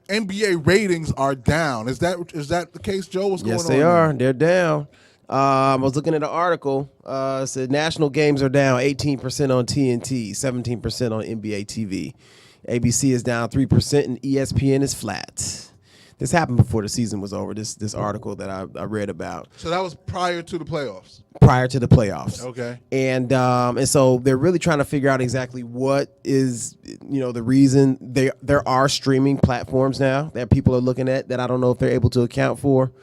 NBA ratings are down. Is that the case, Joe? What's going on? Yes, they are. They're down. I was looking at an article. It said national games are down 18% on TNT, 17% on NBA TV. ABC is down 3%, and ESPN is flat. This happened before the season was over. This article that I read about. So that was prior to the playoffs. Prior to the playoffs. Okay. And so they're really trying to figure out exactly what is the reason. There are streaming platforms now that people are looking at that I don't know if they're able to account for.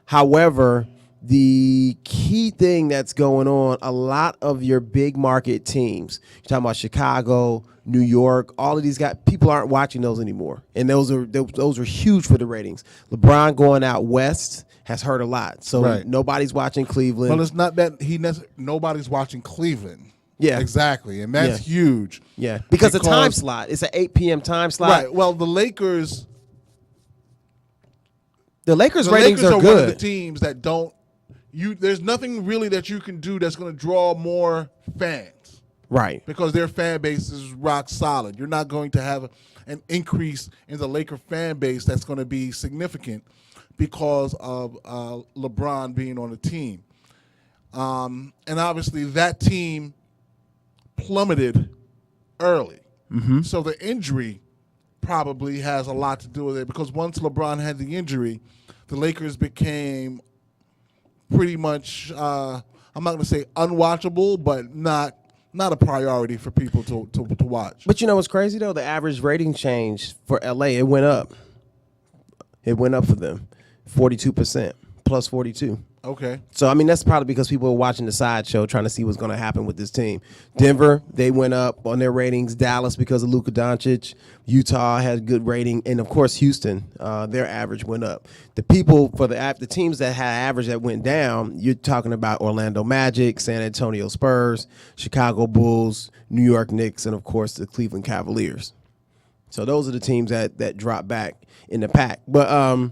However, the key thing that's going on, a lot of your big market teams, you're talking about Chicago, New York, all of these guys, people aren't watching those anymore. And those are huge for the ratings. LeBron going out west has hurt a lot. So nobody's watching Cleveland. Well, it's not that nobody's watching Cleveland. Yeah. Exactly. And that's huge. Yeah. Because the time slot, it's an 8 p.m. time slot. Right. Well, the Lakers ratings are good. One of the teams that don't there's nothing really that you can do that's going to draw more fans. Right. Because their fan base is rock solid. You're not going to have an increase in the Laker fan base that's going to be significant because of LeBron being on the team. And obviously that team plummeted early. Mm-hmm. So the injury probably has a lot to do with it because once LeBron had the injury, the Lakers became pretty much, I'm not going to say unwatchable, but not a priority for people to watch. But you know what's crazy, though? The average rating change for L.A., it went up. It went up for them, 42%, plus 42. Okay. So, I mean, that's probably because people were watching the sideshow trying to see what's going to happen with this team. Denver, they went up on their ratings. Dallas, because of Luka Doncic. Utah had good rating. And, of course, Houston, their average went up. The people for the teams that had average that went down, you're talking about Orlando Magic, San Antonio Spurs, Chicago Bulls, New York Knicks, and, of course, the Cleveland Cavaliers. So those are the teams that dropped back in the pack. But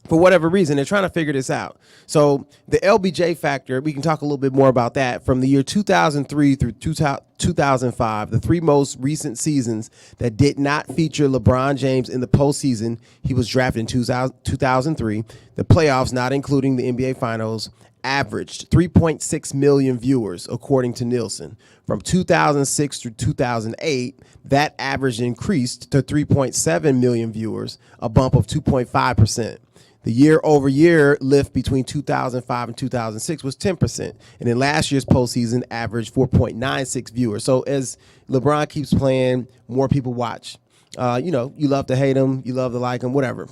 for whatever reason, they're trying to figure this out. So the LBJ factor, we can talk a little bit more about that. From the year 2003 through 2005, the three most recent seasons that did not feature LeBron James in the postseason, he was drafted in 2003. The playoffs, not including the NBA Finals, averaged 3.6 million viewers, according to Nielsen. From 2006 through 2008, that average increased to 3.7 million viewers, a bump of 2.5%. The year-over-year lift between 2005 and 2006 was 10%. And then last year's postseason averaged 4.96 viewers. So as LeBron keeps playing, more people watch. You love to hate him, you love to like him, whatever's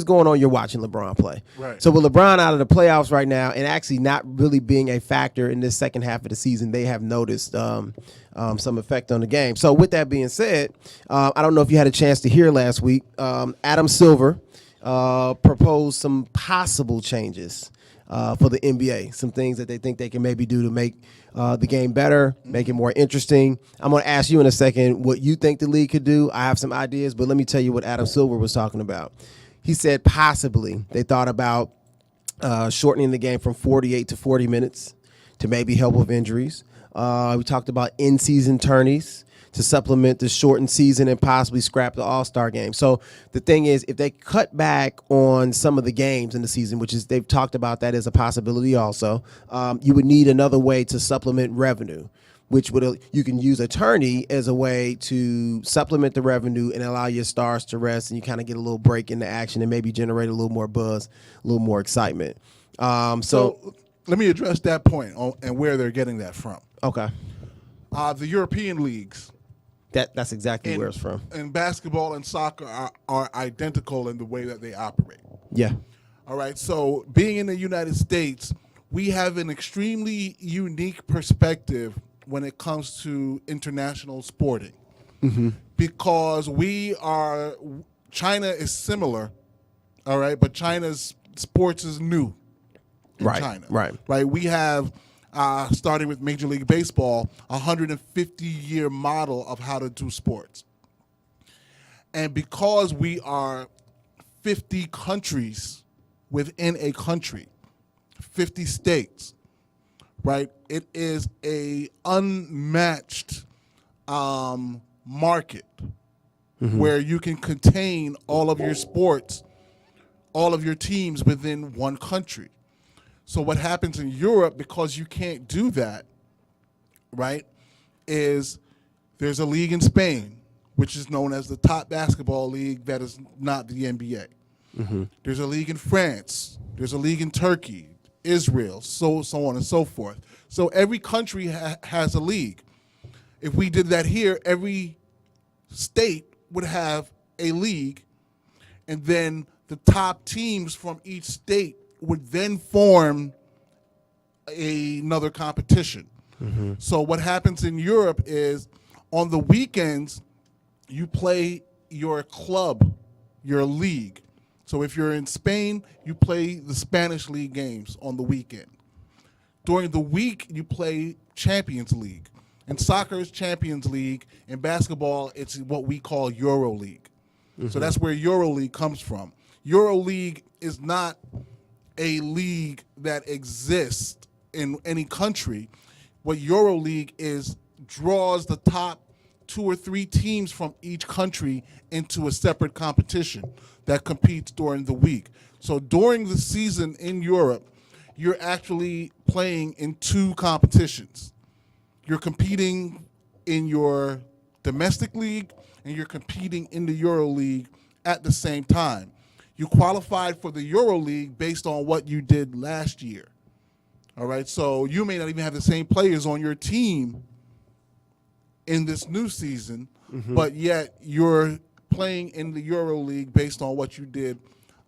going on, you're watching LeBron play. Right. So with LeBron out of the playoffs right now and actually not really being a factor in this second half of the season, they have noticed some effect on the game. So with that being said, I don't know if you had a chance to hear last week, Adam Silver proposed some possible changes for the NBA, some things that they think they can maybe do to make the game better, make it more interesting. I'm going to ask you in a second what you think the league could do. I have some ideas, but let me tell you what Adam Silver was talking about. He said possibly they thought about shortening the game from 48 to 40 minutes to maybe help with injuries. We talked about in-season tourneys to supplement the shortened season and possibly scrap the All-Star game. So the thing is, if they cut back on some of the games in the season, which is they've talked about that as a possibility also, you would need another way to supplement revenue, which you can use a tourney as a way to supplement the revenue and allow your stars to rest, and you kind of get a little break in the action and maybe generate a little more buzz, a little more excitement. So let me address that point and where they're getting that from. Okay. The European leagues. That's exactly where it's from. And basketball and soccer are identical in the way that they operate. Yeah. All right. So being in the United States, we have an extremely unique perspective when it comes to international sporting. Mm-hmm. Because China is similar, all right, but China's sports is new in China. Right. We have, starting with Major League Baseball, a 150-year model of how to do sports. And because we are 50 countries within a country, 50 states, right, it is a unmatched market where you can contain all of your sports, all of your teams within one country. So what happens in Europe, because you can't do that, right, is there's a league in Spain, which is known as the top basketball league that is not the NBA. There's a league in France. There's a league in Turkey, Israel, so on and so forth. So every country has a league. If we did that here, every state would have a league, and then the top teams from each state would then form another competition. So what happens in Europe is on the weekends, you play your club, your league. So if you're in Spain, you play the Spanish league games on the weekend. During the week, you play Champions League. In soccer, it's Champions League. In basketball, it's what we call Euro League. So that's where Euro League comes from. Euro League is not a league that exists in any country. What Euro League is draws the top 2 or 3 teams from each country into a separate competition that competes during the week. So during the season in Europe, you're actually playing in 2 competitions. You're competing in your domestic league and you're competing in the Euro League at the same time. You qualified for the Euro League based on what you did last year. All right, so you may not even have the same players on your team in this new season, but yet you're playing in the Euro League based on what you did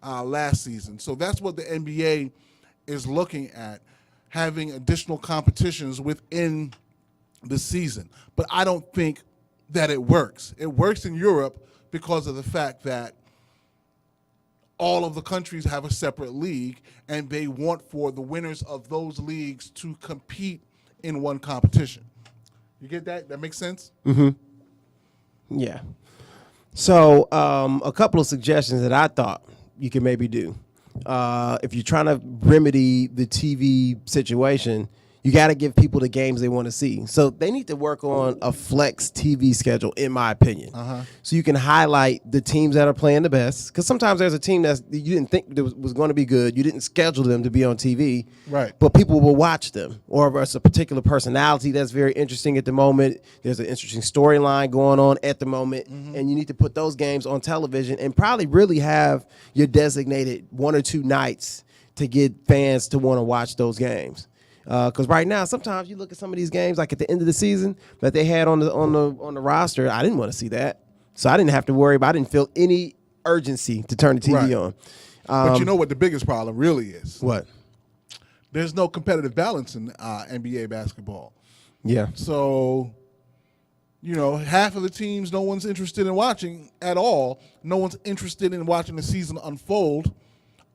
last season. So that's what the NBA is looking at, having additional competitions within the season. But I don't think that it works. It works in Europe because of the fact that all of the countries have a separate league, and they want for the winners of those leagues to compete in one competition. You get that? That makes sense? Yeah. So a couple of suggestions that I thought you could maybe do. If you're trying to remedy the TV situation, you got to give people the games they want to see. So they need to work on a flex TV schedule, in my opinion. So you can highlight the teams that are playing the best. Because sometimes there's a team that you didn't think that was going to be good. You didn't schedule them to be on TV. Right. But people will watch them. Or it's a particular personality that's very interesting at the moment. There's an interesting storyline going on at the moment. And you need to put those games on television and probably really have your designated 1 or 2 nights to get fans to want to watch those games. Because right now, sometimes you look at some of these games, like at the end of the season, that they had on the roster. I didn't want to see that, so I didn't have to worry about. I didn't feel any urgency to turn the TV on. But you know what the biggest problem really is? What? There's no competitive balance in NBA basketball. Yeah. So, you know, half of the teams no one's interested in watching at all. No one's interested in watching the season unfold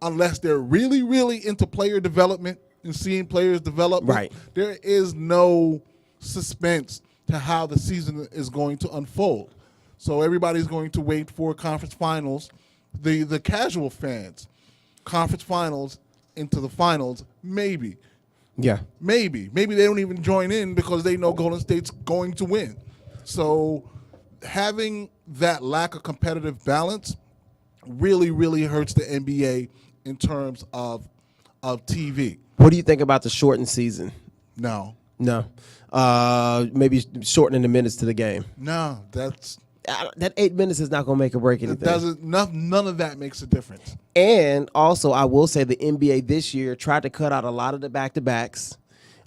unless they're really, really into player development and seeing players develop. Right. There is no suspense to how the season is going to unfold. So everybody's going to wait for conference finals. The casual fans, conference finals into the finals, maybe. Yeah. Maybe they don't even join in because they know Golden State's going to win. So having that lack of competitive balance really, really hurts the NBA in terms of TV. What do you think about the shortened season? No. Maybe shortening the minutes to the game. No, that 8 minutes is not going to make or break anything. None of that makes a difference. And also, I will say the NBA this year tried to cut out a lot of the back-to-backs.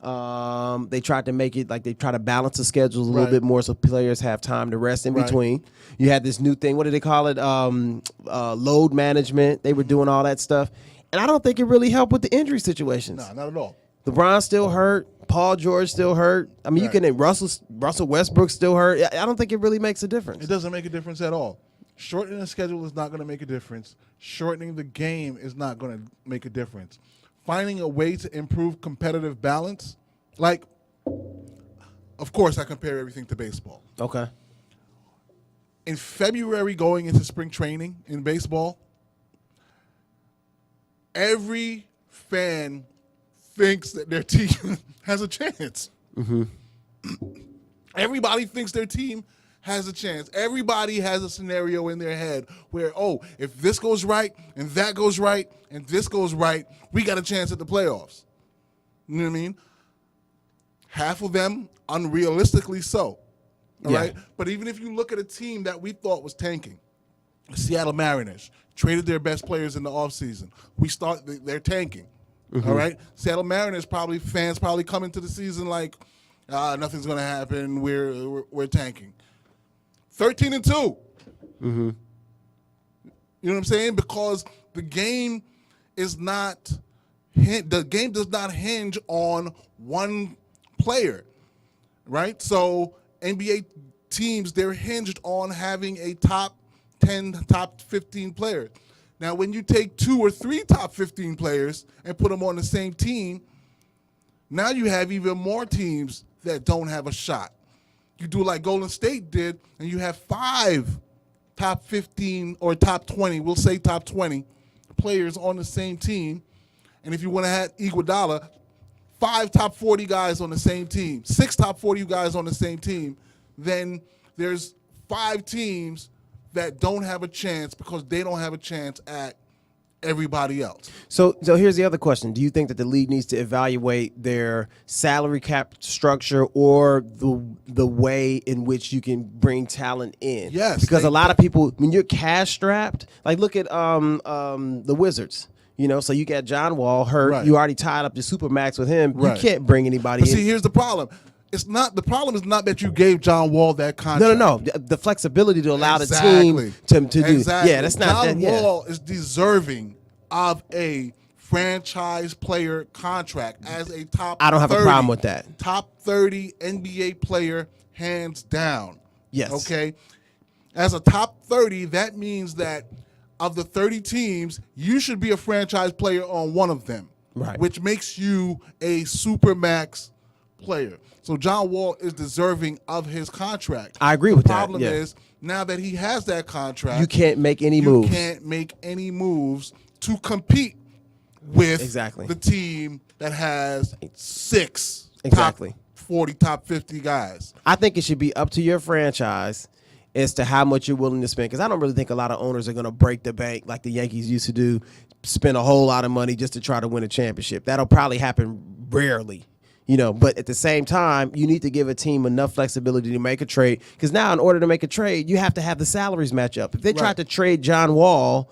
They tried to make it like they try to balance the schedules a little bit more so players have time to rest in between. You had this new thing. What do they call it? Load management. They were doing all that stuff. And I don't think it really helped with the injury situations. No, not at all. LeBron's still hurt. Paul George still hurt. I mean, you can Russell Westbrook still hurt. I don't think it really makes a difference. It doesn't make a difference at all. Shortening the schedule is not going to make a difference. Shortening the game is not going to make a difference. Finding a way to improve competitive balance, like, of course, I compare everything to baseball. Okay. In February, going into spring training in baseball, every fan thinks that their team has a chance. Everybody thinks their team has a chance. Everybody has a scenario in their head where, oh, if this goes right and that goes right and this goes right, we got a chance at the playoffs. You know what I mean? Half of them unrealistically so. All right? But even if you look at a team that we thought was tanking, the Seattle Mariners traded their best players in the offseason. They're tanking. All right? Seattle Mariners fans probably come into the season like, nothing's going to happen. We're tanking. 13-2. You know what I'm saying? Because the game does not hinge on one player, right? So NBA teams, they're hinged on having a top 10, top 15 players. Now, when you take 2 or 3 top 15 players and put them on the same team, now you have even more teams that don't have a shot. You do like Golden State did, and you have 5 top 15 or top 20, we'll say top 20 players on the same team. And if you want to have Iguodala, 5 top 40 guys on the same team, 6 top 40 guys on the same team, then there's 5 teams that don't have a chance because they don't have a chance at everybody else. So here's the other question. Do you think that the league needs to evaluate their salary cap structure or the way in which you can bring talent in? Yes. Because a lot of people, when you're cash strapped, like look at the Wizards. You know, so you got John Wall hurt. Right. You already tied up the Supermax with him. Right. You can't bring anybody in. See, here's the problem. The problem is not that you gave John Wall that contract. No. The flexibility to allow the team to do. Yeah, that's not John Wall is deserving of a franchise player contract as a top 30. I don't have a problem with that. Top 30 NBA player, hands down. Yes. Okay? As a top 30, that means that of the 30 teams, you should be a franchise player on one of them. Right. Which makes you a Supermax player. So John Wall is deserving of his contract. I agree with that. The problem is, now that he has that contract, you can't make any moves. You can't make any moves to compete with the team that has 6 top 40, top 50 guys. I think it should be up to your franchise as to how much you're willing to spend, because I don't really think a lot of owners are going to break the bank like the Yankees used to do, spend a whole lot of money just to try to win a championship. That'll probably happen rarely. You know, but at the same time, you need to give a team enough flexibility to make a trade. Because now, in order to make a trade, you have to have the salaries match up. If they tried to trade John Wall,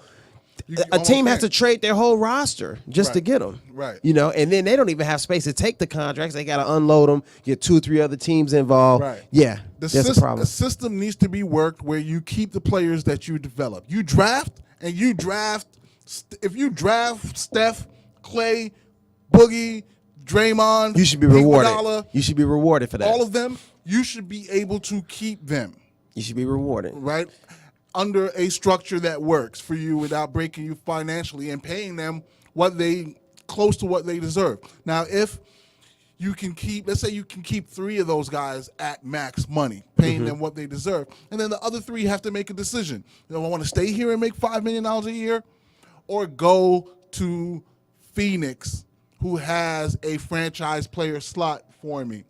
a team has to trade their whole roster just to get him. Right. You know, and then they don't even have space to take the contracts. They got to unload them, get 2 or 3 other teams involved. Right. Yeah, that's a problem. The system needs to be worked where you keep the players that you develop. You draft, and you draft. If you draft Steph, Clay, Boogie, Draymond, you should be rewarded. Iguodala, you should be rewarded for that. All of them, you should be able to keep them. You should be rewarded. Right? Under a structure that works for you without breaking you financially and paying them close to what they deserve. Now, if you can keep, let's say you can keep 3 of those guys at max money, paying them what they deserve, and then the other 3 have to make a decision. I want to stay here and make $5 million a year, or go to Phoenix, who has a franchise player slot for me.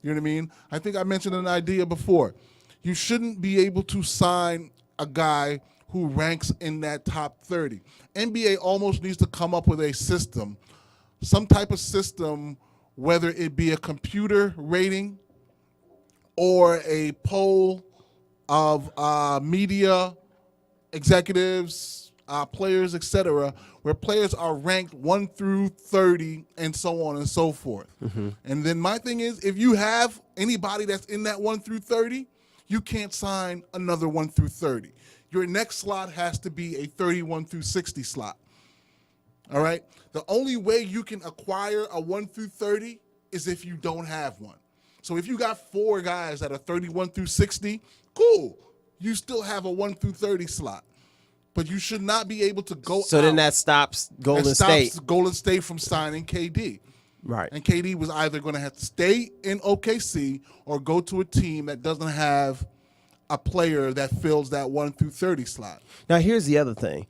You know what I mean? I think I mentioned an idea before. You shouldn't be able to sign a guy who ranks in that top 30. NBA almost needs to come up with a system, some type of system, whether it be a computer rating or a poll of media executives, players, etc., where players are ranked 1 through 30 and so on and so forth. And then my thing is, if you have anybody that's in that 1 through 30, you can't sign another 1 through 30. Your next slot has to be a 31 through 60 slot. All right? The only way you can acquire a 1 through 30 is if you don't have one. So if you got 4 guys that are 31 through 60, cool. You still have a 1 through 30 slot. But you should not be able to go So then that stops Golden State. Golden State from signing KD. Right. And KD was either going to have to stay in OKC or go to a team that doesn't have a player that fills that 1 through 30 slot. Now, here's the other thing.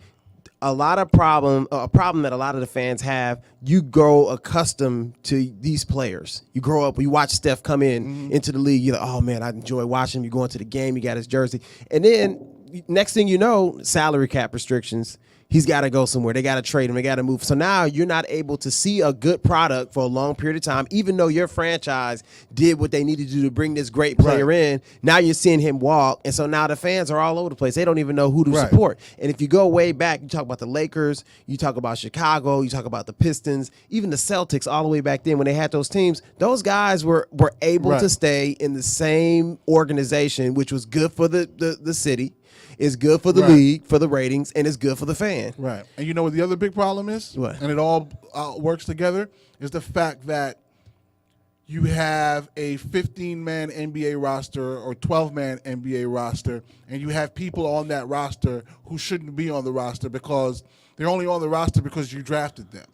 a problem that a lot of the fans have. You grow accustomed to these players. You grow up, you watch Steph come into the league. You're like, oh man, I enjoy watching him. You go into the game, you got his jersey, and then next thing you know, salary cap restrictions. He's got to go somewhere. They got to trade him. They got to move. So now you're not able to see a good product for a long period of time, even though your franchise did what they needed to do to bring this great player in. Now you're seeing him walk. And so now the fans are all over the place. They don't even know who to support. And if you go way back, you talk about the Lakers, you talk about Chicago, you talk about the Pistons, even the Celtics all the way back then when they had those teams, those guys were able to stay in the same organization, which was good for the city. It's good for the league, for the ratings, and it's good for the fan. Right. And you know what the other big problem is? What? And it all works together, is the fact that you have a 15-man NBA roster or 12-man NBA roster, and you have people on that roster who shouldn't be on the roster because they're only on the roster because you drafted them.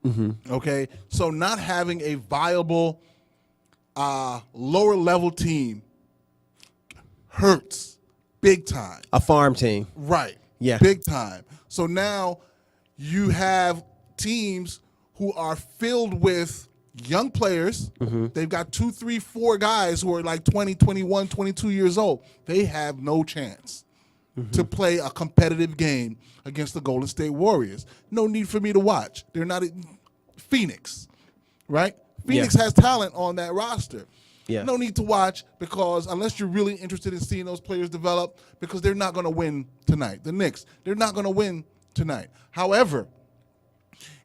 Mm-hmm. Okay? So not having a viable lower-level team hurts. Big time. A farm team. Right. Yeah. Big time. So now you have teams who are filled with young players. Mm-hmm. They've got 2, 3, 4 guys who are like 20, 21, 22 years old. They have no chance to play a competitive game against the Golden State Warriors. No need for me to watch. They're not Phoenix, right? Phoenix has talent on that roster. Yeah. No need to watch because unless you're really interested in seeing those players develop, because they're not going to win tonight. The Knicks, they're not going to win tonight. However,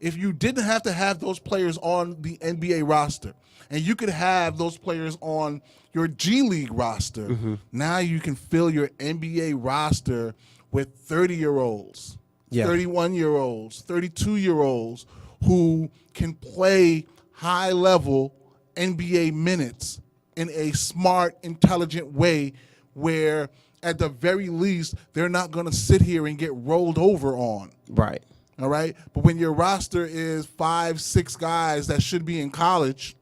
if you didn't have to have those players on the NBA roster and you could have those players on your G League roster, now you can fill your NBA roster with 30-year-olds, 31-year-olds, 32-year-olds who can play high-level NBA minutes in a smart, intelligent way where at the very least they're not going to sit here and get rolled over on. Right. All right? But when your roster is 5, 6 guys that should be in college,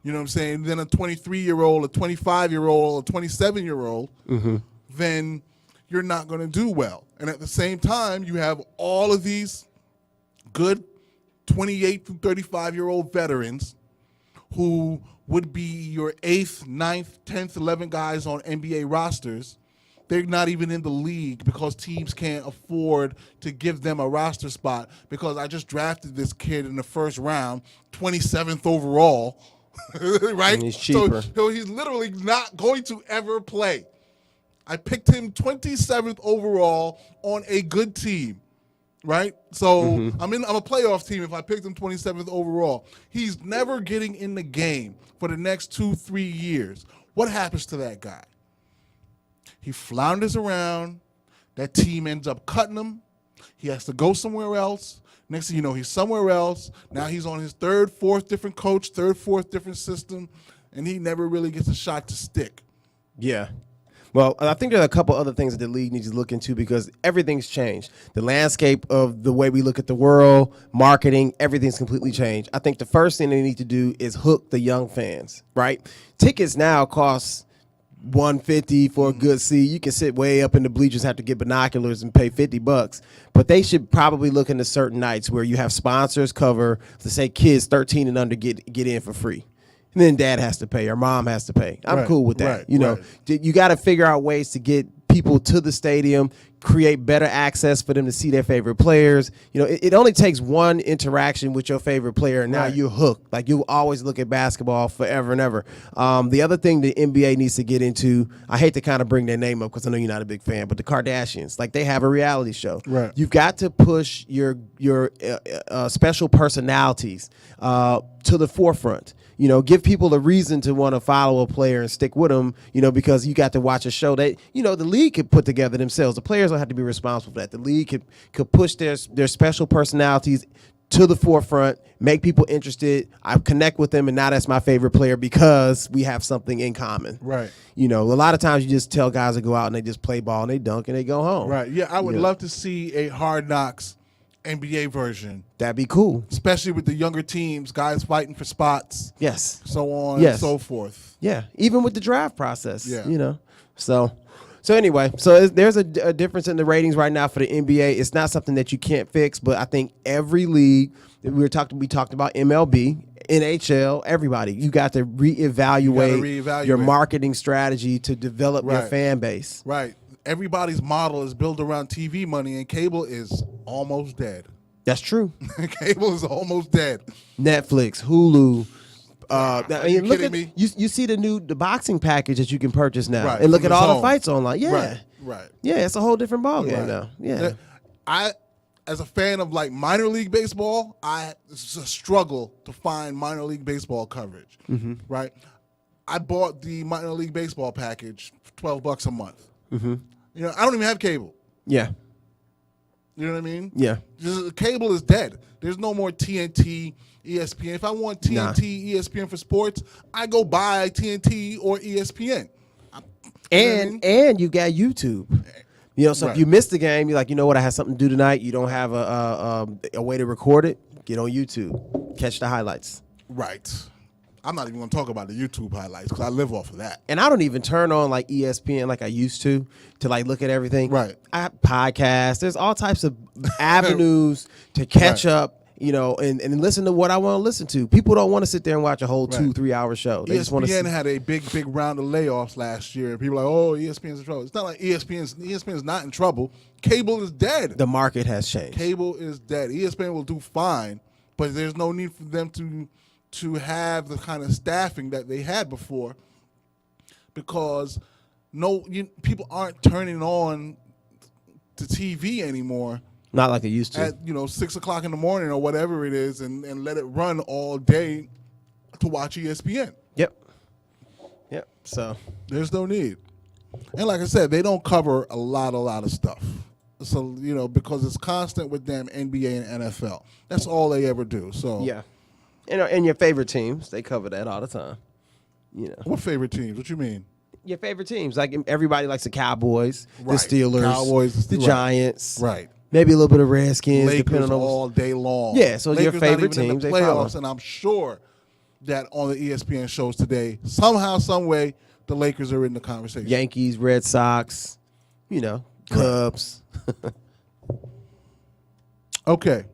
you know what I'm saying, then a 23-year-old, a 25-year-old, a 27-year-old, then you're not going to do well. And at the same time, you have all of these good 28 to 35-year-old veterans who would be your 8th, 9th, 10th, 11th guys on NBA rosters. They're not even in the league because teams can't afford to give them a roster spot because I just drafted this kid in the first round, 27th overall, right? And he's cheaper. So he's literally not going to ever play. I picked him 27th overall on a good team. Right? So I'm a playoff team if I picked him 27th overall. He's never getting in the game for the next 2, 3 years. What happens to that guy? He flounders around. That team ends up cutting him. He has to go somewhere else. Next thing you know, he's somewhere else. Now he's on his 3rd, 4th different coach, 3rd, 4th different system, and he never really gets a shot to stick. Yeah. Well, I think there are a couple other things that the league needs to look into because everything's changed. The landscape of the way we look at the world, marketing, everything's completely changed. I think the first thing they need to do is hook the young fans, right? Tickets now cost $150 for a good seat. You can sit way up in the bleachers, have to get binoculars and pay $50. But they should probably look into certain nights where you have sponsors cover, to say kids 13 and under get in for free. And then dad has to pay or mom has to pay. I'm cool with that. You know, you got to figure out ways to get people to the stadium, create better access for them to see their favorite players. You know, it only takes one interaction with your favorite player, and now you're hooked. Like, you always look at basketball forever and ever. The other thing the NBA needs to get into, I hate to kind of bring their name up because I know you're not a big fan, but the Kardashians, like, they have a reality show. Right. You've got to push your special personalities to the forefront. You know, give people a reason to want to follow a player and stick with them, you know, because you got to watch a show that, you know, the league could put together themselves. The players don't have to be responsible for that. The league could push their special personalities to the forefront, make people interested. I connect with them, and now that's my favorite player because we have something in common. Right. You know, a lot of times you just tell guys to go out and they just play ball and they dunk and they go home. Right. Yeah, I would love to see a Hard Knocks NBA version. That'd be cool. Especially with the younger teams, guys fighting for spots. Yes. So on and so forth. Yeah. Even with the draft process. Yeah. You know. So So anyway, so there's a difference in the ratings right now for the NBA. It's not something that you can't fix, but I think every league we talked about MLB, NHL, everybody, you got to reevaluate your marketing strategy to develop your fan base. Right. Everybody's model is built around TV money, and cable is almost dead. That's true. Cable is almost dead. Netflix, Hulu. Are you kidding me? You see the boxing package that you can purchase now, and look at all the fights online. Yeah, right. Yeah, it's a whole different ballgame now. Yeah, as a fan of like minor league baseball, it's a struggle to find minor league baseball coverage. Mm-hmm. Right, I bought the minor league baseball package for $12 a month. Mm-hmm. You know, I don't even have cable. Yeah. You know what I mean? Yeah. Cable is dead. There's no more TNT, ESPN. If I want TNT, ESPN for sports, I go buy TNT or ESPN. And you got YouTube. You know, so if you missed the game, you're like, you know what, I have something to do tonight. You don't have a way to record it. Get on YouTube. Catch the highlights. Right. I'm not even going to talk about the YouTube highlights because I live off of that. And I don't even turn on like ESPN like I used to like look at everything. Right. I have podcasts. There's all types of avenues to catch up, you know, and listen to what I want to listen to. People don't want to sit there and watch a whole 2-3 hour show. They just want to had a big round of layoffs last year. People are like, oh, ESPN's in trouble. It's not like ESPN's not in trouble. Cable is dead. The market has changed. Cable is dead. ESPN will do fine, but there's no need for them to have the kind of staffing that they had before, because people aren't turning on the TV anymore. Not like they used to. At 6 o'clock in the morning or whatever it is, and let it run all day to watch ESPN. Yep. So there's no need. And like I said, they don't cover a lot of stuff. So because it's constant with them, NBA and NFL. That's all they ever do. So yeah. And your favorite teams, they cover that all the time. What favorite teams? What you mean? Your favorite teams, like everybody likes the Cowboys, right. the Steelers, the Giants, right? Maybe a little bit of Redskins, Lakers all day long. Yeah, so Lakers your favorite not even teams, in the playoffs, and I'm sure that on the ESPN shows today, somehow, some way, the Lakers are in the conversation. Yankees, Red Sox, Cubs. Okay.